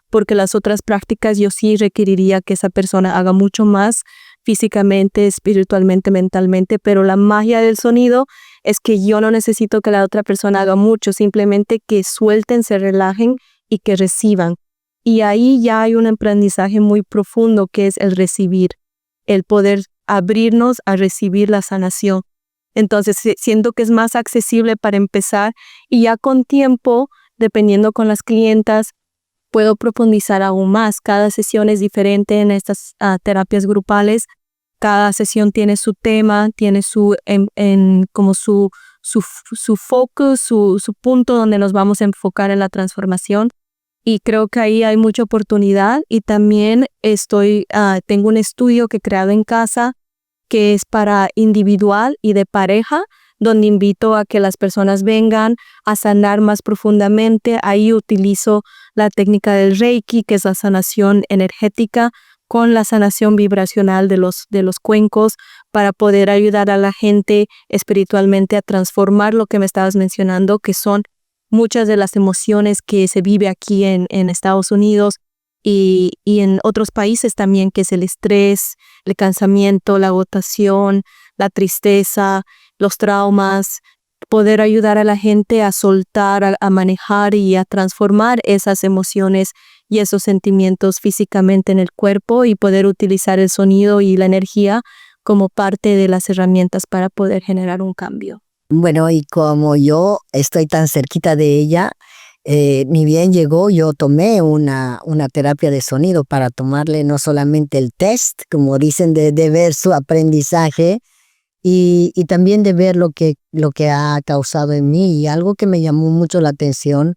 porque las otras prácticas yo sí requeriría que esa persona haga mucho más físicamente, espiritualmente, mentalmente, pero la magia del sonido es que yo no necesito que la otra persona haga mucho, simplemente que suelten, se relajen y que reciban. Y ahí ya hay un aprendizaje muy profundo, que es el recibir, el poder abrirnos a recibir la sanación. Entonces siento que es más accesible para empezar, y ya con tiempo, dependiendo con las clientas, puedo profundizar aún más. Cada sesión es diferente en estas terapias grupales. Cada sesión tiene su tema, tiene como su foco, su punto donde nos vamos a enfocar en la transformación. Y creo que ahí hay mucha oportunidad. Y también tengo un estudio que he creado en casa que es para individual y de pareja, donde invito a que las personas vengan a sanar más profundamente. Ahí utilizo la técnica del Reiki, que es la sanación energética, con la sanación vibracional de los cuencos para poder ayudar a la gente espiritualmente a transformar lo que me estabas mencionando, que son muchas de las emociones que se vive aquí en Estados Unidos y en otros países también, que es el estrés, el cansamiento, la agotación, la tristeza, los traumas. Poder ayudar a la gente a soltar, a manejar y a transformar esas emociones y esos sentimientos físicamente en el cuerpo, y poder utilizar el sonido y la energía como parte de las herramientas para poder generar un cambio.
Bueno, y como yo estoy tan cerquita de ella, ni bien llegó, yo tomé una terapia de sonido para tomarle no solamente el test, como dicen, de ver su aprendizaje, y también de ver lo que ha causado en mí. Y algo que me llamó mucho la atención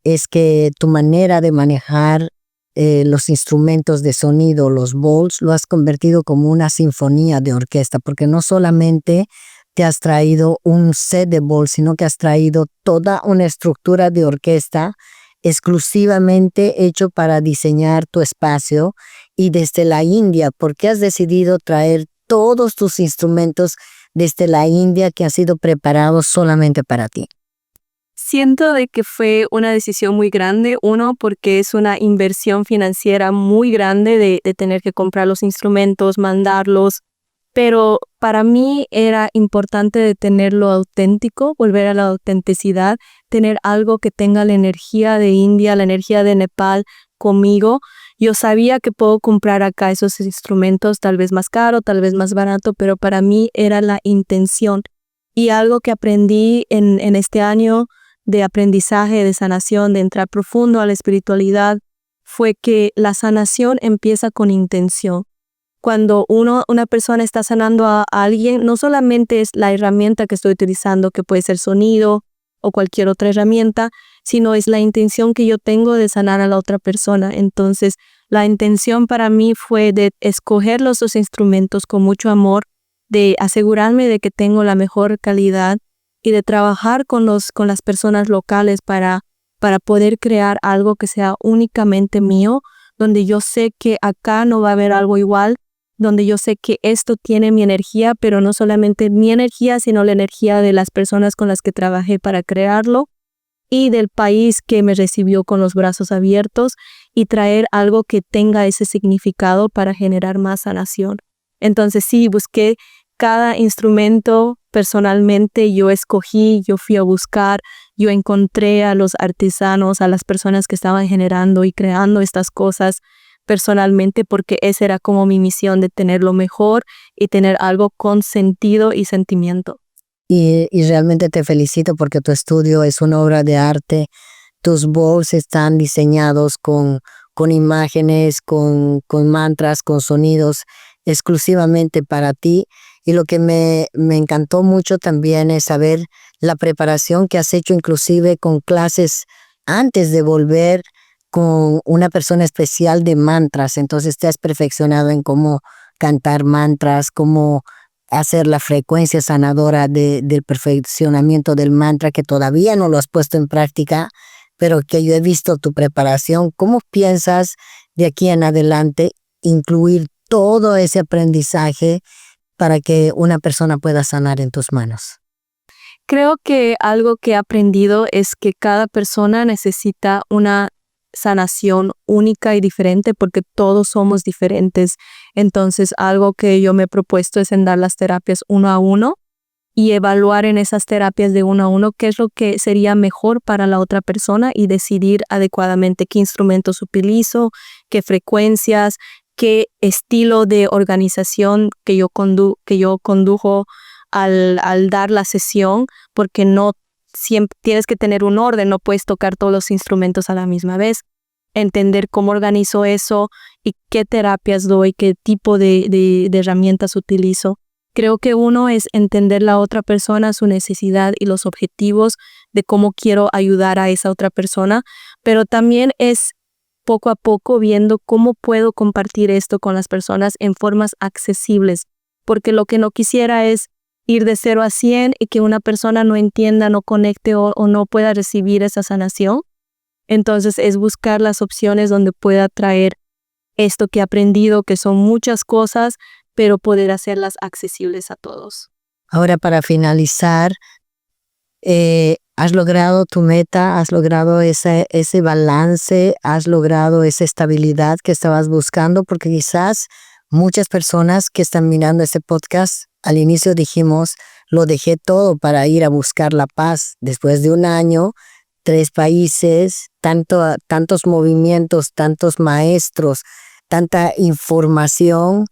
es que tu manera de manejar los instrumentos de sonido, los bowls, lo has convertido como una sinfonía de orquesta, porque no solamente te has traído un set de bowls, sino que has traído toda una estructura de orquesta exclusivamente hecho para diseñar tu espacio. Y desde la India, ¿por qué has decidido traer todos tus instrumentos desde la India que han sido preparados solamente para ti?
Siento de que fue una decisión muy grande. Uno, porque es una inversión financiera muy grande de tener que comprar los instrumentos, mandarlos. Pero para mí era importante de tenerlo auténtico, volver a la autenticidad, tener algo que tenga la energía de India, la energía de Nepal conmigo. Yo sabía que puedo comprar acá esos instrumentos, tal vez más caro, tal vez más barato, pero para mí era la intención. Y algo que aprendí en este año de aprendizaje, de sanación, de entrar profundo a la espiritualidad, fue que la sanación empieza con intención. Cuando una persona está sanando a alguien, no solamente es la herramienta que estoy utilizando, que puede ser sonido o cualquier otra herramienta, sino es la intención que yo tengo de sanar a la otra persona. Entonces, la intención para mí fue de escoger los dos instrumentos con mucho amor, de asegurarme de que tengo la mejor calidad y de trabajar con las personas locales para poder crear algo que sea únicamente mío, donde yo sé que acá no va a haber algo igual, donde yo sé que esto tiene mi energía, pero no solamente mi energía, sino la energía de las personas con las que trabajé para crearlo y del país que me recibió con los brazos abiertos, y traer algo que tenga ese significado para generar más sanación. Entonces sí, busqué cada instrumento personalmente, yo escogí, yo fui a buscar, yo encontré a los artesanos, a las personas que estaban generando y creando estas cosas personalmente, porque esa era como mi misión, de tener lo mejor y tener algo con sentido y sentimiento.
Y realmente te felicito porque tu estudio es una obra de arte. Tus bowls están diseñados con imágenes, con mantras, con sonidos exclusivamente para ti. Y lo que me encantó mucho también es saber la preparación que has hecho, inclusive con clases antes de volver con una persona especial de mantras. Entonces te has perfeccionado en cómo cantar mantras, cómo hacer la frecuencia sanadora del perfeccionamiento del mantra, que todavía no lo has puesto en práctica, pero que yo he visto tu preparación. ¿Cómo piensas de aquí en adelante incluir todo ese aprendizaje para que una persona pueda sanar en tus manos?
Creo que algo que he aprendido es que cada persona necesita una sanación única y diferente, porque todos somos diferentes. Entonces, algo que yo me he propuesto es en dar las terapias uno a uno y evaluar en esas terapias de uno a uno qué es lo que sería mejor para la otra persona, y decidir adecuadamente qué instrumentos utilizo, qué frecuencias, qué estilo de organización que yo condujo al dar la sesión, porque no siempre tienes que tener un orden, no puedes tocar todos los instrumentos a la misma vez. entender cómo organizo eso y qué terapias doy, qué tipo de herramientas utilizo. Creo que uno es entender la otra persona, su necesidad y los objetivos de cómo quiero ayudar a esa otra persona, pero también es poco a poco viendo cómo puedo compartir esto con las personas en formas accesibles, porque lo que no quisiera es ir de 0 a 100 y que una persona no entienda, no conecte o no pueda recibir esa sanación. Entonces es buscar las opciones donde pueda traer esto que he aprendido, que son muchas cosas, pero poder hacerlas accesibles a todos.
Ahora, para finalizar, ¿has logrado tu meta? ¿Has logrado ese balance? ¿Has logrado esa estabilidad que estabas buscando? Porque quizás muchas personas que están mirando este podcast, al inicio dijimos, lo dejé todo para ir a buscar la paz. Después de un año, 3 países, tantos movimientos, tantos maestros, tanta información,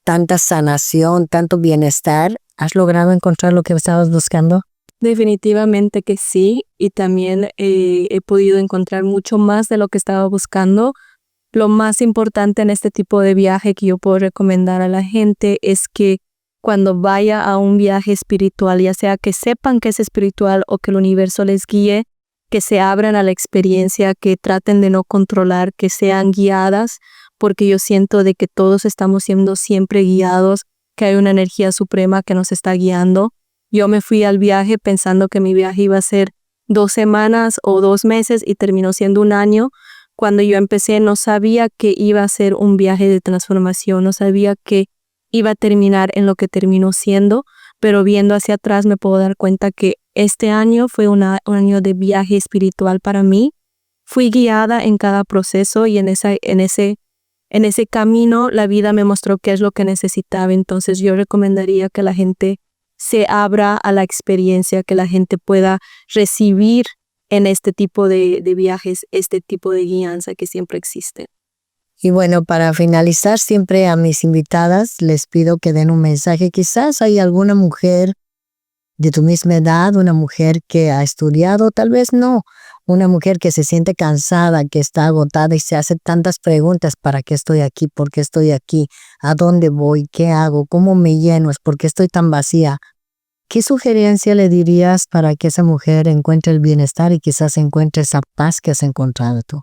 tanta sanación, tanto bienestar. ¿Has logrado encontrar lo que estabas buscando?
Definitivamente que sí, y también he podido encontrar mucho más de lo que estaba buscando. Lo más importante en este tipo de viaje que yo puedo recomendar a la gente es que cuando vaya a un viaje espiritual, ya sea que sepan que es espiritual o que el universo les guíe, que se abran a la experiencia, que traten de no controlar, que sean guiadas, porque yo siento de que todos estamos siendo siempre guiados, que hay una energía suprema que nos está guiando. Yo me fui al viaje pensando que mi viaje iba a ser 2 semanas o 2 meses y terminó siendo un año. Cuando yo empecé no sabía que iba a ser un viaje de transformación, no sabía que iba a terminar en lo que terminó siendo, pero viendo hacia atrás me puedo dar cuenta que este año fue un año de viaje espiritual para mí. Fui guiada en cada proceso y en ese camino la vida me mostró qué es lo que necesitaba. Entonces yo recomendaría que la gente se abra a la experiencia, que la gente pueda recibir en este tipo de viajes, este tipo de guianza que siempre existe.
Y bueno, para finalizar, siempre a mis invitadas les pido que den un mensaje. Quizás hay alguna mujer de tu misma edad, una mujer que ha estudiado, tal vez no, una mujer que se siente cansada, que está agotada y se hace tantas preguntas: ¿para qué estoy aquí? ¿Por qué estoy aquí? ¿A dónde voy? ¿Qué hago? ¿Cómo me lleno? ¿Es por qué estoy tan vacía? ¿Qué sugerencia le dirías para que esa mujer encuentre el bienestar y quizás encuentre esa paz que has encontrado tú?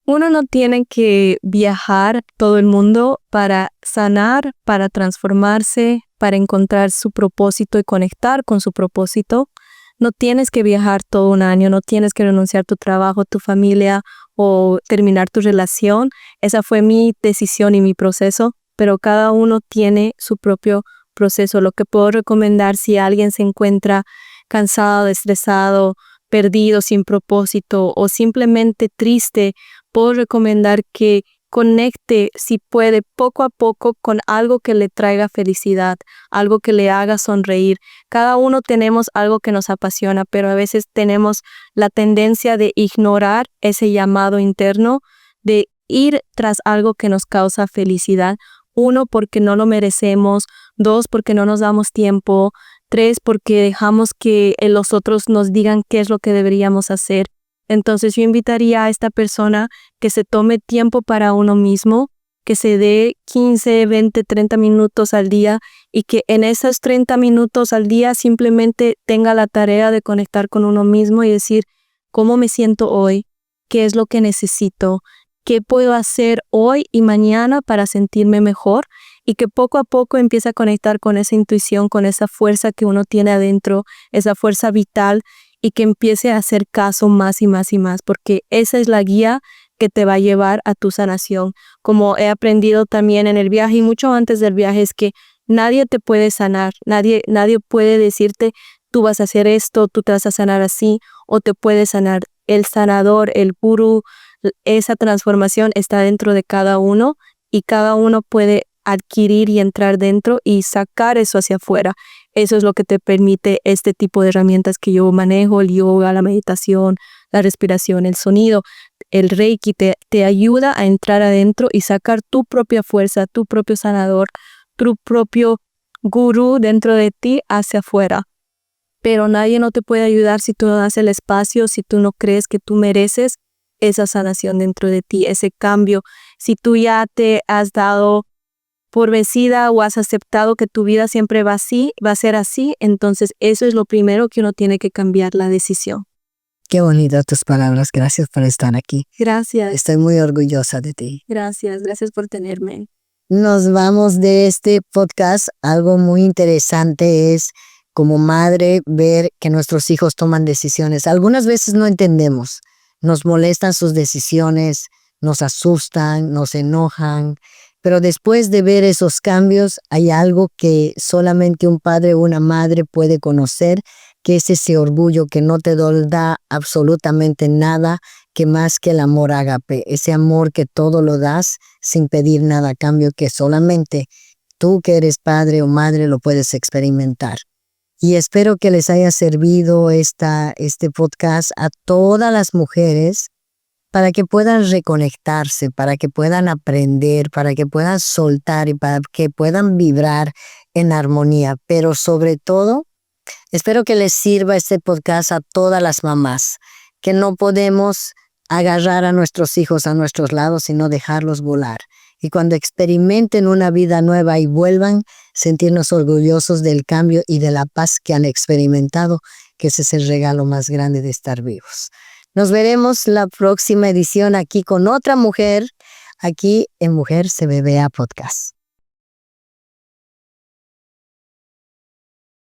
Uno no tiene que viajar todo el mundo para sanar, para transformarse, para encontrar su propósito y conectar con su propósito. No tienes que viajar todo un año, no tienes que renunciar a tu trabajo, tu familia o terminar tu relación. Esa fue mi decisión y mi proceso, pero cada uno tiene su propio proceso. Lo que puedo recomendar si alguien se encuentra cansado, estresado, perdido, sin propósito o simplemente triste, puedo recomendar que conecte, si puede, poco a poco con algo que le traiga felicidad, algo que le haga sonreír. Cada uno tenemos algo que nos apasiona, pero a veces tenemos la tendencia de ignorar ese llamado interno, de ir tras algo que nos causa felicidad. 1, porque no lo merecemos. 2, porque no nos damos tiempo. 3, porque dejamos que los otros nos digan qué es lo que deberíamos hacer. Entonces yo invitaría a esta persona que se tome tiempo para uno mismo, que se dé 15, 20, 30 minutos al día y que en esos 30 minutos al día simplemente tenga la tarea de conectar con uno mismo y decir: ¿cómo me siento hoy? ¿Qué es lo que necesito? ¿Qué puedo hacer hoy y mañana para sentirme mejor? Y que poco a poco empiece a conectar con esa intuición, con esa fuerza que uno tiene adentro, esa fuerza vital, y que empiece a hacer caso más y más y más, porque esa es la guía que te va a llevar a tu sanación. Como he aprendido también en el viaje y mucho antes del viaje, es que nadie te puede sanar, nadie puede decirte: tú vas a hacer esto, tú te vas a sanar así, o te puede sanar. El sanador, el gurú, esa transformación está dentro de cada uno y cada uno puede adquirir y entrar dentro y sacar eso hacia afuera. Eso es lo que te permite este tipo de herramientas que yo manejo: el yoga, la meditación, la respiración, el sonido, el reiki. Te ayuda a entrar adentro y sacar tu propia fuerza, tu propio sanador, tu propio gurú dentro de ti hacia afuera. Pero nadie no te puede ayudar si tú no das el espacio, si tú no crees que tú mereces esa sanación dentro de ti, ese cambio. Si tú ya te has dado por vencida o has aceptado que tu vida siempre va a ser así, entonces eso es lo primero que uno tiene que cambiar, la decisión.
Qué bonitas tus palabras. Gracias por estar aquí.
Gracias,
Estoy muy orgullosa de ti.
gracias por tenerme.
Nos vamos de este podcast. Algo muy interesante es, como madre, ver que nuestros hijos toman decisiones. Algunas veces no entendemos. Nos molestan sus decisiones, nos asustan, nos enojan. Pero después de ver esos cambios, hay algo que solamente un padre o una madre puede conocer, que es ese orgullo que no te da absolutamente nada, que más que el amor ágape, ese amor que todo lo das sin pedir nada a cambio, que solamente tú que eres padre o madre lo puedes experimentar. Y espero que les haya servido este podcast a todas las mujeres para que puedan reconectarse, para que puedan aprender, para que puedan soltar y para que puedan vibrar en armonía. Pero sobre todo, espero que les sirva este podcast a todas las mamás, que no podemos agarrar a nuestros hijos a nuestros lados, sino dejarlos volar. Y cuando experimenten una vida nueva y vuelvan, sentirnos orgullosos del cambio y de la paz que han experimentado, que ese es el regalo más grande de estar vivos. Nos veremos la próxima edición aquí con otra mujer, aquí en Mujer Se BBA Podcast.